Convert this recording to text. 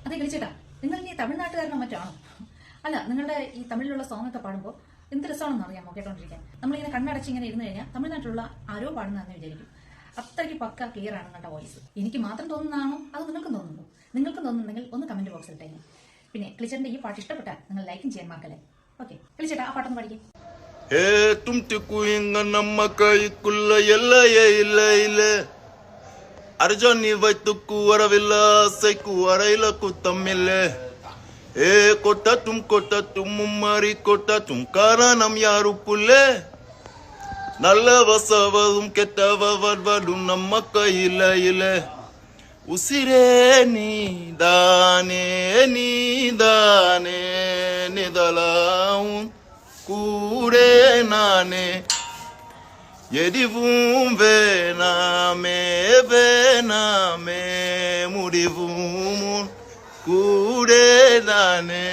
അതെ കളിച്ചേട്ടാ, നിങ്ങൾ ഇനി തമിഴ്നാട്ടുകാരനോ മറ്റാണോ? അല്ല, നിങ്ങളുടെ ഈ തമിഴിലുള്ള സോങ് ഒക്കെ പാടുമ്പോൾ എന്ത് രസമാണെന്ന് അറിയാമോ കേട്ടോണ്ടിരിക്കാൻ. നമ്മളിങ്ങനെ കണ്ണടച്ച് ഇങ്ങനെ ഇരുന്ന് കഴിഞ്ഞാൽ തമിഴ്നാട്ടിലുള്ള ആരോ പാടുന്നതെന്ന് വിചാരിക്കും. അത്രയ്ക്ക് പക്ക ക്ലിയർ ആണ് നിങ്ങളുടെ വോയിസ്. എനിക്ക് മാത്രം തോന്നുന്നതാണോ അത് നിങ്ങൾക്കും തോന്നുന്നു? നിങ്ങൾക്കും തോന്നുന്നുണ്ടെങ്കിൽ ഒന്ന് കമന്റ് ബോക്സിൽ ഇട്ടേ. പിന്നെ കളിച്ചേട്ടന്റെ ഈ പാട്ട് ഇഷ്ടപ്പെട്ടാൽ നിങ്ങൾ ലൈക്കും ചെയ്യാൻ മറക്കല്ലേ. ഓക്കെ കളിച്ചേട്ടാ, ആ പാട്ടൊന്ന് പഠിക്കും. நம்ம கைக்குள்ள எல்லையே இல்லை இல்ல அர்ஜுனி வைத்துக்கு வரவில்லை ஆசைக்கு வரையில குத்தம் இல்லை கொட்டட்டும் மும்மாரி கொட்டட்டும் காரணம் யாரு புல்ல நல்லவ சவதும் கெட்டவ வருவதும் நம்ம கையில இல்ல உசிரே நீதானே நீதானே நிதலாவும் கூடே நானே எரிவும் வேணாமே வேணாமே முடிவும் கூடே தானே